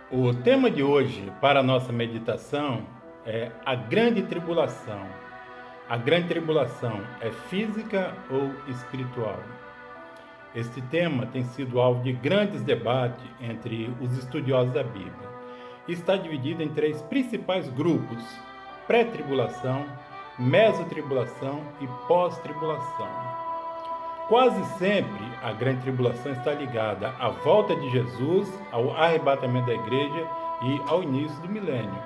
O tema de hoje para a nossa meditação é a grande tribulação. A grande tribulação é física ou espiritual? Este tema tem sido alvo de grandes debates entre os estudiosos da Bíblia. Está dividido em três principais grupos: pré-tribulação, mesotribulação e pós-tribulação. Quase sempre a grande tribulação está ligada à volta de Jesus, ao arrebatamento da igreja e ao início do milênio.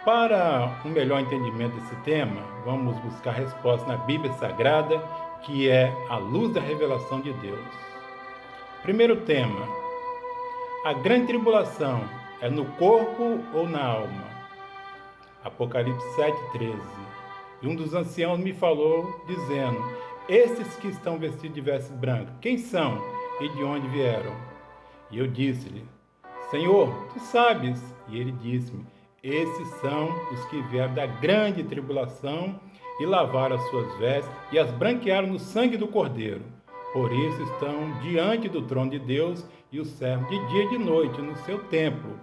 Para um melhor entendimento desse tema, vamos buscar resposta na Bíblia Sagrada, que é a luz da revelação de Deus. Primeiro tema: a grande tribulação é no corpo ou na alma? Apocalipse 7:13. E um dos anciãos me falou, dizendo: estes que estão vestidos de vestes brancas, quem são e de onde vieram? E eu disse-lhe: Senhor, tu sabes. E ele disse-me: esses são os que vieram da grande tribulação e lavaram as suas vestes e as branquearam no sangue do Cordeiro. Por isso estão diante do trono de Deus e os servem de dia e de noite no seu templo.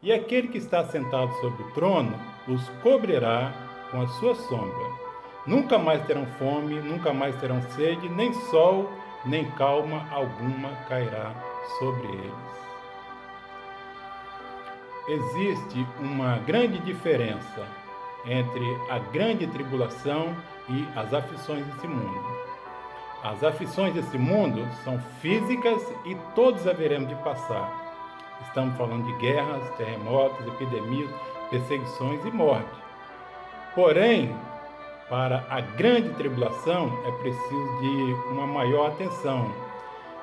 E aquele que está sentado sobre o trono os cobrirá com a sua sombra. Nunca mais terão fome, nunca mais terão sede, nem sol, nem calma alguma cairá sobre eles. Existe uma grande diferença entre a grande tribulação e as aflições desse mundo. As aflições desse mundo são físicas e todos haveremos de passar. Estamos falando de guerras, terremotos, epidemias, perseguições e morte. Porém, para a grande tribulação é preciso de uma maior atenção,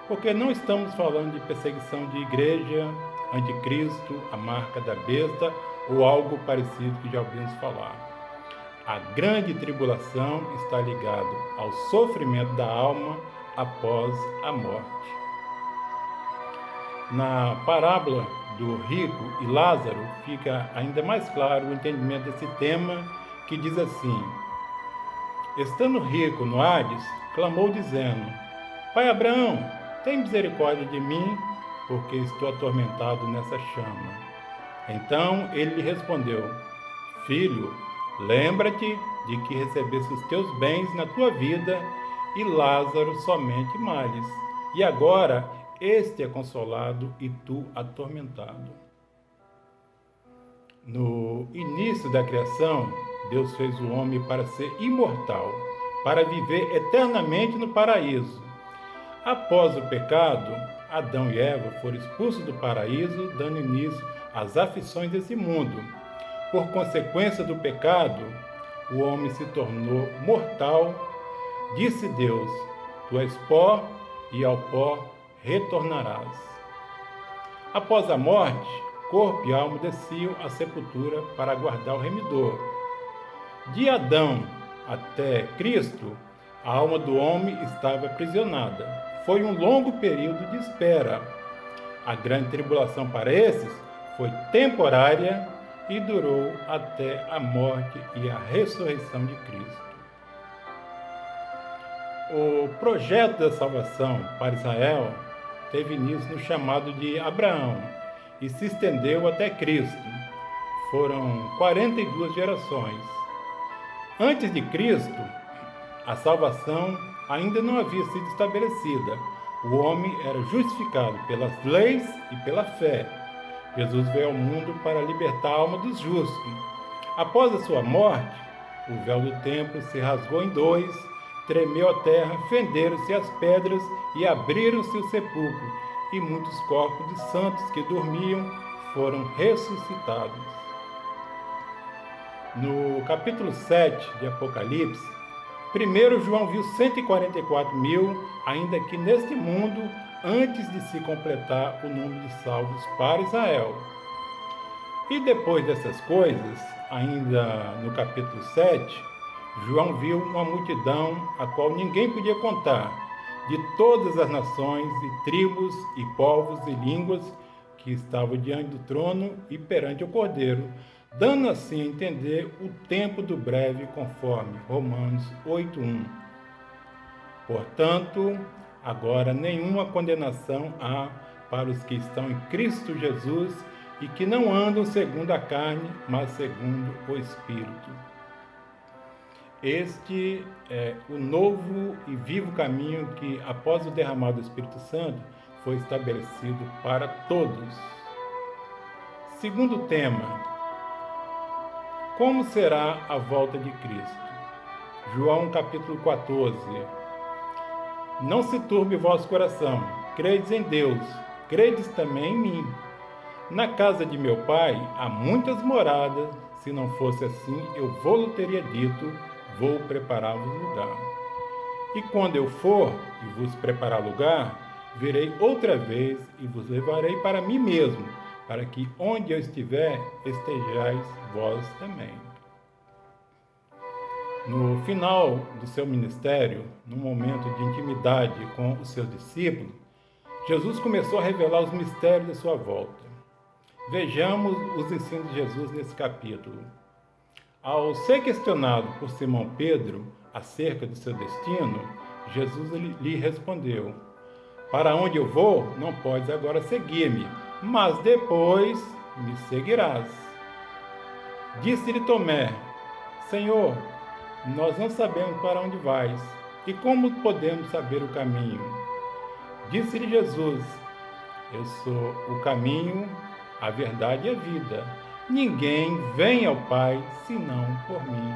porque não estamos falando de perseguição de igreja, anticristo, a marca da besta ou algo parecido que já ouvimos falar. A grande tribulação está ligada ao sofrimento da alma após a morte. Na parábola do rico e Lázaro fica ainda mais claro o entendimento desse tema, que diz assim: estando rico no Hades, clamou dizendo: Pai Abraão, tem misericórdia de mim, porque estou atormentado nessa chama. Então ele lhe respondeu: Filho, lembra-te de que recebeste os teus bens na tua vida e Lázaro somente males. E agora este é consolado e tu atormentado. No início da criação, Deus fez o homem para ser imortal, para viver eternamente no paraíso. Após o pecado, Adão e Eva foram expulsos do paraíso, dando início às aflições desse mundo. Por consequência do pecado, o homem se tornou mortal. Disse Deus: Tu és pó e ao pó retornarás. Após a morte, corpo e alma desciam à sepultura para aguardar o remidor. De Adão até Cristo, a alma do homem estava aprisionada. Foi um longo período de espera. A grande tribulação para esses foi temporária e durou até a morte e a ressurreição de Cristo. O projeto da salvação para Israel teve início no chamado de Abraão e se estendeu até Cristo. Foram 42 gerações. Antes de Cristo, a salvação ainda não havia sido estabelecida. O homem era justificado pelas leis e pela fé. Jesus veio ao mundo para libertar a alma dos justos. Após a sua morte, o véu do templo se rasgou em dois, tremeu a terra, fenderam-se as pedras e abriram-se os sepulcros, e muitos corpos de santos que dormiam foram ressuscitados. No capítulo 7 de Apocalipse, primeiro João viu 144.000, ainda que neste mundo, antes de se completar o número de salvos para Israel. E depois dessas coisas, ainda no capítulo 7, João viu uma multidão a qual ninguém podia contar, de todas as nações e tribos e povos e línguas que estavam diante do trono e perante o Cordeiro, dando assim a entender o tempo do breve, conforme Romanos 8:1. Portanto, agora nenhuma condenação há para os que estão em Cristo Jesus e que não andam segundo a carne, mas segundo o Espírito. Este é o novo e vivo caminho que, após o derramado do Espírito Santo, foi estabelecido para todos. Segundo tema: como será a volta de Cristo? João capítulo 14. Não se turbe vosso coração, credes em Deus, credes também em mim. Na casa de meu pai há muitas moradas, se não fosse assim, eu vou-lhe teria dito, vou preparar-vos lugar. E quando eu for e vos preparar lugar, virei outra vez e vos levarei para mim mesmo, para que onde eu estiver, estejais vós também. No final do seu ministério, num momento de intimidade com os seus discípulos, Jesus começou a revelar os mistérios da sua volta. Vejamos os ensinos de Jesus nesse capítulo. Ao ser questionado por Simão Pedro acerca do seu destino, Jesus lhe respondeu: para onde eu vou, não podes agora seguir-me, mas depois me seguirás. Disse-lhe Tomé: Senhor, nós não sabemos para onde vais, e como podemos saber o caminho? Disse-lhe Jesus: eu sou o caminho, a verdade e a vida. Ninguém vem ao Pai senão por mim.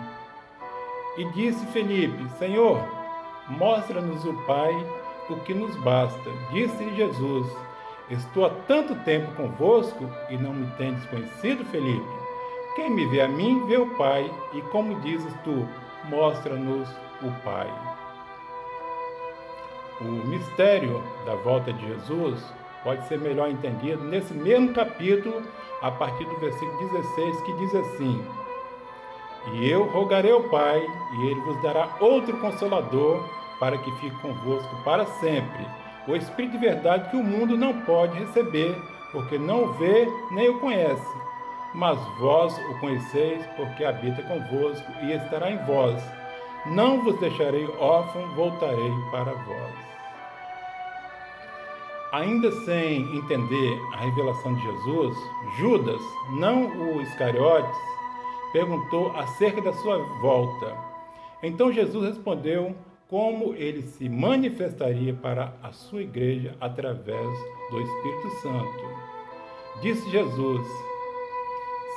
E disse Felipe: Senhor, mostra-nos o Pai, o que nos basta. Disse-lhe Jesus: estou há tanto tempo convosco e não me tendes conhecido, Felipe? Quem me vê a mim, vê o Pai, e como dizes tu, mostra-nos o Pai. O mistério da volta de Jesus pode ser melhor entendido nesse mesmo capítulo, a partir do versículo 16, que diz assim: e eu rogarei ao Pai, e ele vos dará outro Consolador, para que fique convosco para sempre, o Espírito de verdade que o mundo não pode receber, porque não o vê nem o conhece. Mas vós o conheceis, porque habita convosco e estará em vós. Não vos deixarei órfão, voltarei para vós. Ainda sem entender a revelação de Jesus, Judas, não o Iscariotes, perguntou acerca da sua volta. Então Jesus respondeu como ele se manifestaria para a sua igreja através do Espírito Santo. Disse Jesus: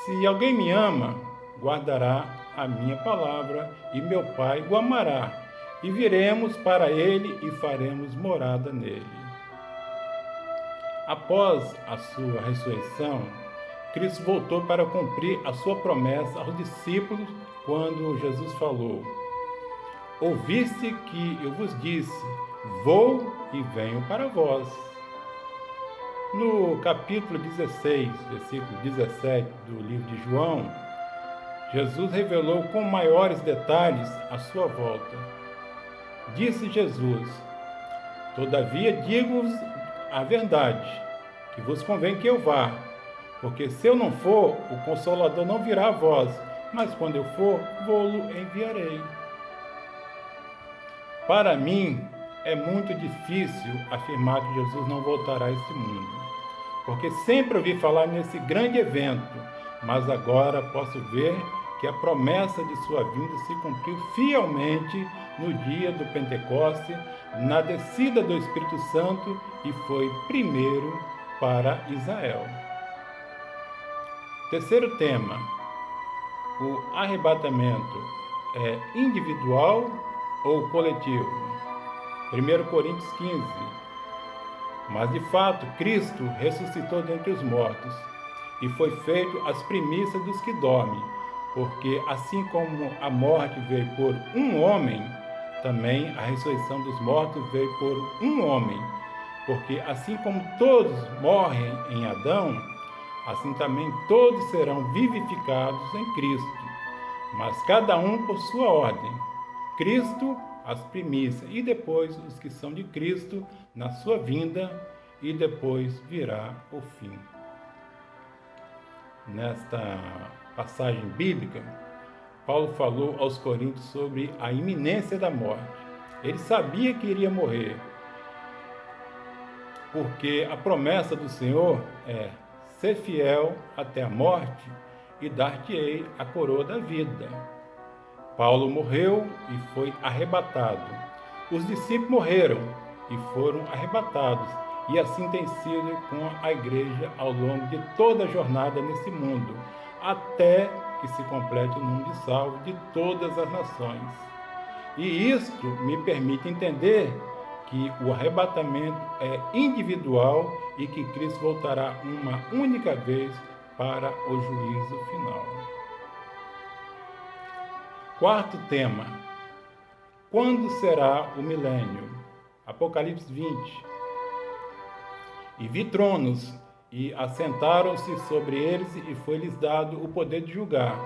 se alguém me ama, guardará a minha palavra, e meu Pai o amará, e viremos para ele e faremos morada nele. Após a sua ressurreição, Cristo voltou para cumprir a sua promessa aos discípulos quando Jesus falou: ouviste que eu vos disse, vou e venho para vós. No capítulo 16, versículo 17 do livro de João, Jesus revelou com maiores detalhes a sua volta. Disse Jesus: todavia digo-vos a verdade, que vos convém que eu vá, porque se eu não for, o Consolador não virá a vós, mas quando eu for, vou-lo enviarei. Para mim, é muito difícil afirmar que Jesus não voltará a este mundo, porque sempre ouvi falar nesse grande evento, mas agora posso ver que a promessa de sua vinda se cumpriu fielmente no dia do Pentecoste, na descida do Espírito Santo, e foi primeiro para Israel. Terceiro tema: o arrebatamento é individual ou coletivo? 1 Coríntios 15. Mas de fato, Cristo ressuscitou dentre os mortos e foi feito as primícias dos que dormem, porque assim como a morte veio por um homem, também a ressurreição dos mortos veio por um homem. Porque assim como todos morrem em Adão, assim também todos serão vivificados em Cristo, mas cada um por sua ordem. Cristo, as primícias, e depois os que são de Cristo na sua vinda, e depois virá o fim. Nesta passagem bíblica, Paulo falou aos Coríntios sobre a iminência da morte. Ele sabia que iria morrer. porque a promessa do Senhor é: ser fiel até a morte e dar-te-ei a coroa da vida. Paulo morreu e foi arrebatado. Os discípulos morreram e foram arrebatados. E assim tem sido com a igreja ao longo de toda a jornada nesse mundo, até que se complete o número de salvos de todas as nações. E isto me permite entender que o arrebatamento é individual e que Cristo voltará uma única vez para o juízo final. Quarto tema: quando será o milênio? Apocalipse 20. E vi tronos, e assentaram-se sobre eles, e foi-lhes dado o poder de julgar.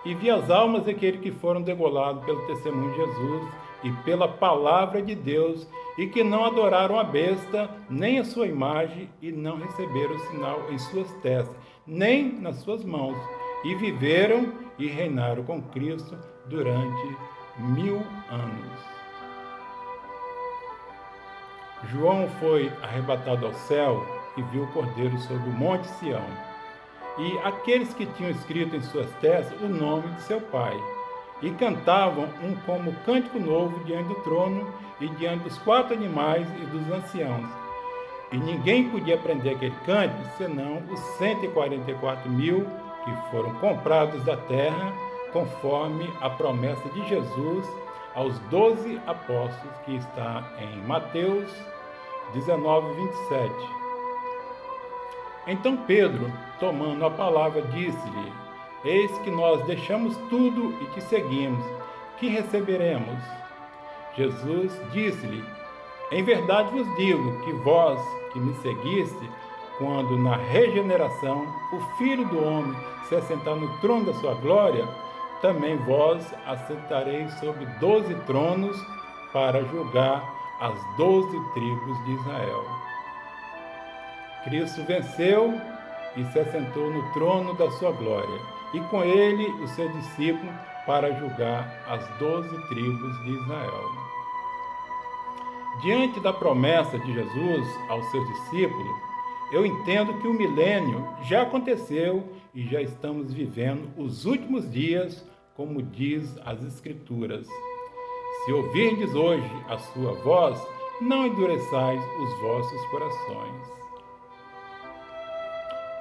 E vi as almas daqueles que foram degolados pelo testemunho de Jesus e pela palavra de Deus, e que não adoraram a besta, nem a sua imagem, e não receberam o sinal em suas testas, nem nas suas mãos, e viveram e reinaram com Cristo durante 1000 anos. João foi arrebatado ao céu e viu o Cordeiro sobre o monte Sião, e aqueles que tinham escrito em suas testas o nome de seu pai, e cantavam como cântico novo diante do trono e diante dos 4 animais e dos anciãos. E ninguém podia aprender aquele cântico, senão os 144.000 que foram comprados da terra, conforme a promessa de Jesus aos 12 apóstolos, que está em Mateus 19, 27. Então Pedro, tomando a palavra, disse-lhe: eis que nós deixamos tudo e te seguimos, que receberemos? Jesus disse-lhe: em verdade vos digo que vós que me seguiste, quando na regeneração o Filho do Homem se assentar no trono da sua glória, também vós assentareis sobre 12 tronos para julgar as 12 tribos de Israel. Cristo venceu e se assentou no trono da sua glória, e com ele os seus discípulos para julgar as 12 tribos de Israel. Diante da promessa de Jesus aos seus discípulos, eu entendo que o milênio já aconteceu e já estamos vivendo os últimos dias, como diz as Escrituras. Se ouvirdes hoje a sua voz, não endureçais os vossos corações.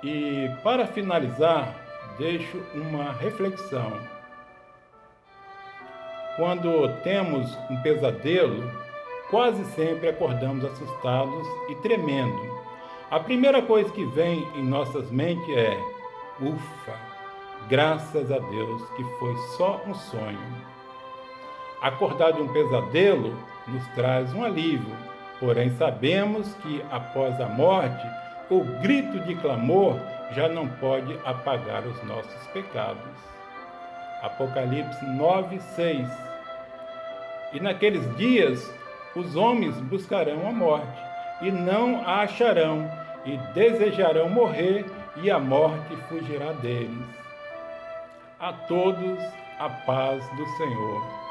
E para finalizar, deixo uma reflexão. Quando temos um pesadelo, quase sempre acordamos assustados e tremendo. A primeira coisa que vem em nossas mentes é: ufa, graças a Deus que foi só um sonho. Acordar de um pesadelo nos traz um alívio, porém sabemos que após a morte, o grito de clamor já não pode apagar os nossos pecados. Apocalipse 9, 6. E naqueles dias os homens buscarão a morte, e não a acharão, e desejarão morrer, e a morte fugirá deles. A todos a paz do Senhor.